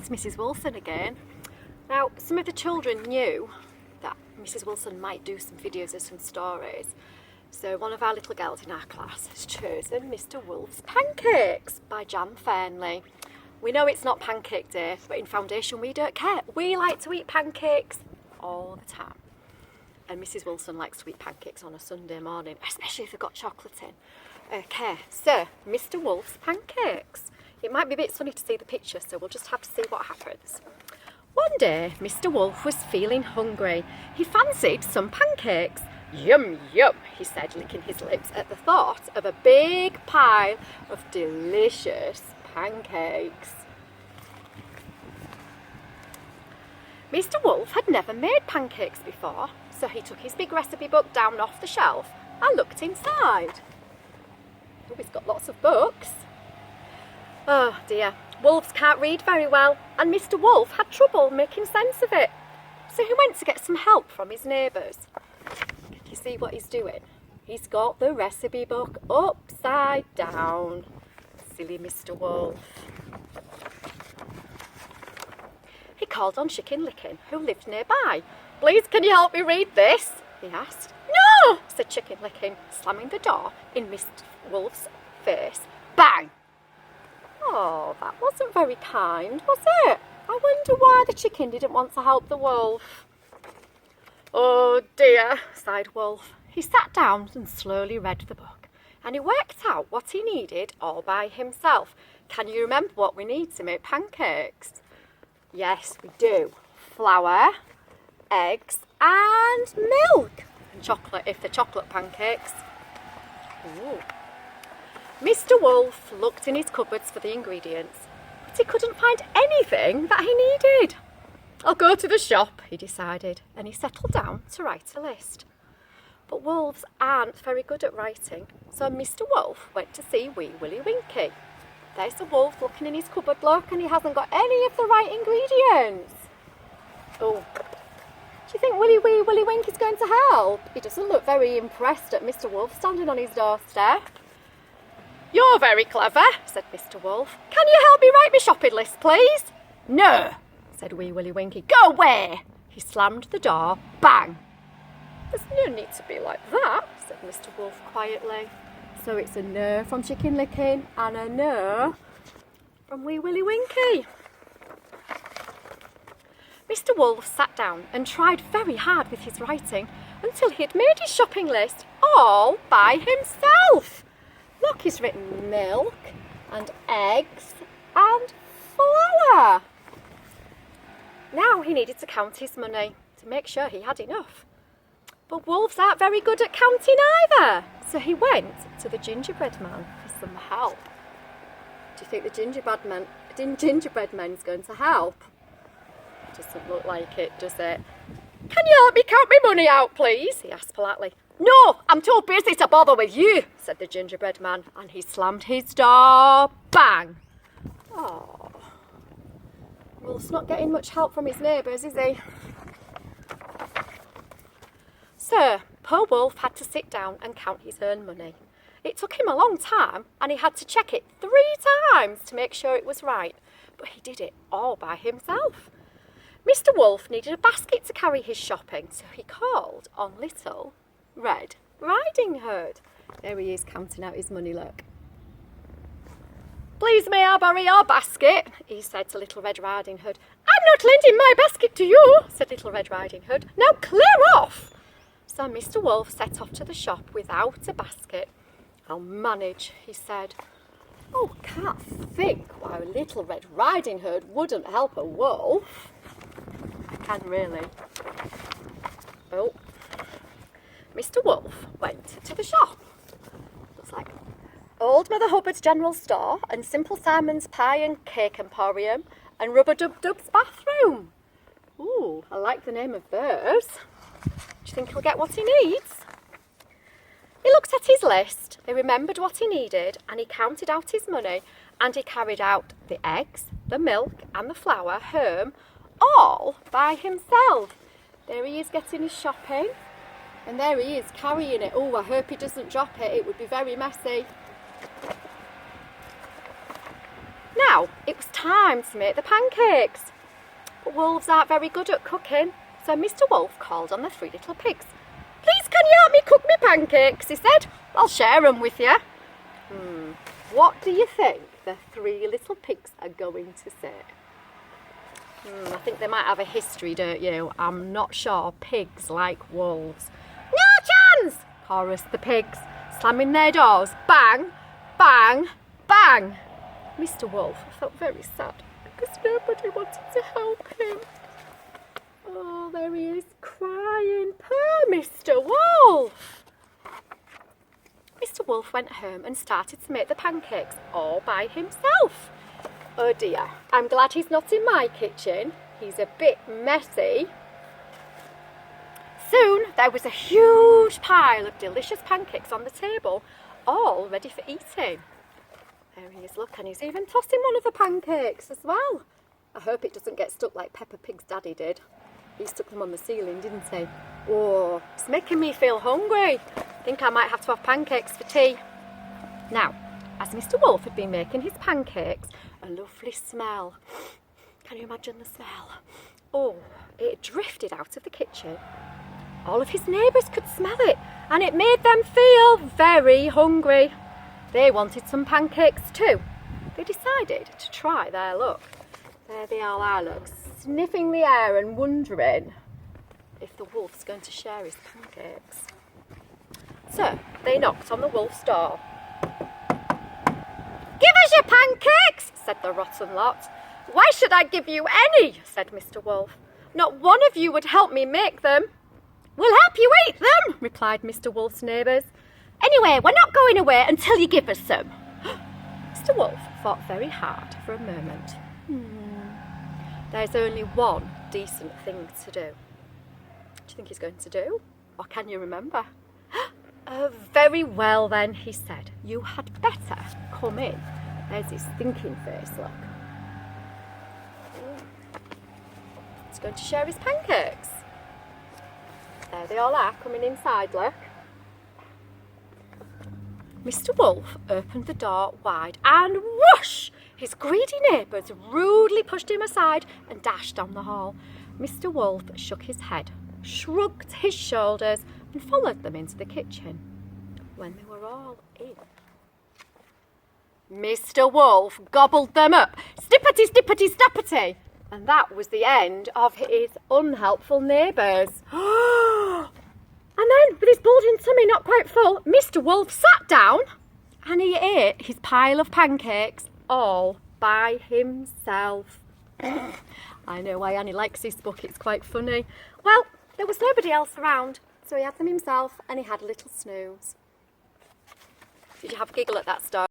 it's Mrs. Wilson again. Now, some of the children knew that Mrs. Wilson might do some videos or some stories. So one of our little girls in our class has chosen Mr. Wolfs Pancakes by Jan Fernley. We know it's not pancake day, but in Foundation we don't care. We like to eat pancakes all the time. And Mrs. Wilson likes to eat pancakes on a Sunday morning, especially if they've got chocolate in. Okay, so Mr. Wolfs Pancakes. It might be a bit funny to see the picture, so we'll just have to see what happens. One day, Mr. Wolf was feeling hungry. He fancied some pancakes. Yum, yum, he said, licking his lips at the thought of a big pile of delicious pancakes. Mr. Wolf had never made pancakes before, so he took his big recipe book down off the shelf and looked inside. Oh, he's got lots of books. Oh dear, wolves can't read very well, and Mr. Wolf had trouble making sense of it. So he went to get some help from his neighbours. Can you see what he's doing? He's got the recipe book upside down. Silly Mr. Wolf. He called on Chicken Licken, who lived nearby. Please, can you help me read this? He asked. No, said Chicken Licken, slamming the door in Mr. Wolf's face. Bang! Oh, that wasn't very kind, was it? I wonder why the chicken didn't want to help the wolf. Oh dear, sighed Wolf. He sat down and slowly read the book, and he worked out what he needed all by himself. Can you remember what we need to make pancakes? Yes, we do. Flour, eggs and milk. And chocolate if they're chocolate pancakes. Ooh. Mr. Wolf looked in his cupboards for the ingredients, but he couldn't find anything that he needed. I'll go to the shop, he decided, and he settled down to write a list. But wolves aren't very good at writing, so Mr. Wolf went to see Wee Willie Winkie. There's the wolf looking in his cupboard, look, and he hasn't got any of the right ingredients. Oh, do you think Wee Willie Winkie's going to help? He doesn't look very impressed at Mr. Wolf standing on his doorstep. You're very clever, said Mr. Wolf. Can you help me write my shopping list, please? No, said Wee Willie Winkie. Go away! He slammed the door. Bang! There's no need to be like that, said Mr. Wolf quietly. So it's a no from Chicken Licken and a no from Wee Willie Winkie. Mr. Wolf sat down and tried very hard with his writing until he had made his shopping list all by himself. Look, he's written milk and eggs and flour. Now he needed to count his money to make sure he had enough. But wolves aren't very good at counting either. So he went to the gingerbread man for some help. Do you think the gingerbread man's going to help? Doesn't look like it, does it? Can you help me count my money out, please? He asked politely. No, I'm too busy to bother with you, said the gingerbread man, and he slammed his door. Bang! Oh, Wolf's not getting much help from his neighbours, is he? So, poor Wolf had to sit down and count his own money. It took him a long time, and he had to check it 3 times to make sure it was right. But he did it all by himself. Mr. Wolf needed a basket to carry his shopping, so he called on Little Red Riding Hood. There he is counting out his money, look. Please may I borrow your basket? He said to Little Red Riding Hood. I'm not lending my basket to you, said Little Red Riding Hood. Now clear off! So Mr. Wolf set off to the shop without a basket. I'll manage, he said. Oh, can't think why Little Red Riding Hood wouldn't help a wolf. I can really. Oh. Mr. Wolf went to the shop. Looks like Old Mother Hubbard's General Store and Simple Simon's Pie and Cake Emporium and Rubber Dub Dub's Bathroom. Ooh, I like the name of those. Do you think he'll get what he needs? He looked at his list, he remembered what he needed, and he counted out his money, and he carried out the eggs, the milk and the flour home all by himself. There he is getting his shopping, and there he is carrying it. Oh, I hope he doesn't drop it, it would be very messy. Now it was time to make the pancakes. But wolves aren't very good at cooking, so Mr. Wolf called on the three little pigs. "Please can you help me cook me pancakes?" he said. "I'll share them with you." What do you think the three little pigs are going to say? I think they might have a history, don't you? I'm not sure pigs like wolves. "No chance!" chorused the pigs, slamming their doors. Bang, bang, bang. Mr. Wolf felt very sad because nobody wanted to help him. Oh, there he is crying. Poor Mr. Wolf. Mr. Wolf went home and started to make the pancakes all by himself. Oh dear, I'm glad he's not in my kitchen. He's a bit messy. Soon there was a huge pile of delicious pancakes on the table, all ready for eating. There he is, look, and he's even tossing one of the pancakes as well. I hope it doesn't get stuck like Peppa Pig's daddy did. He stuck them on the ceiling, didn't he? Oh, it's making me feel hungry. I think I might have to have pancakes for tea. Now, as Mr. Wolf had been making his pancakes, a lovely smell. Can you imagine the smell? Oh, it drifted out of the kitchen. All of his neighbours could smell it, and it made them feel very hungry. They wanted some pancakes too. They decided to try their luck. There they all are, look, sniffing the air and wondering if the wolf's going to share his pancakes. So they knocked on the wolf's door. "Give us your pancakes," said the rotten lot. "Why should I give you any?" said Mr. Wolf. "Not one of you would help me make them." "We'll help you eat them," replied Mr. Wolf's neighbours. "Anyway, we're not going away until you give us some." Mr. Wolf thought very hard for a moment. There's only one decent thing to do. What do you think he's going to do? Or can you remember? Very well then, he said. "You had better come in." There's his thinking face, look. He's going to share his pancakes. There they all are, coming inside, look. Mr. Wolf opened the door wide and whoosh! His greedy neighbours rudely pushed him aside and dashed down the hall. Mr. Wolf shook his head, shrugged his shoulders and followed them into the kitchen. When they were all in, Mr. Wolf gobbled them up, snippety, snippety, snappety, and that was the end of his unhelpful neighbours. And then, with his bulging tummy not quite full, Mr. Wolf sat down and he ate his pile of pancakes all by himself. I know why Annie likes this book, it's quite funny. Well, there was nobody else around, so he had them himself and he had a little snooze. Did you have a giggle at that story?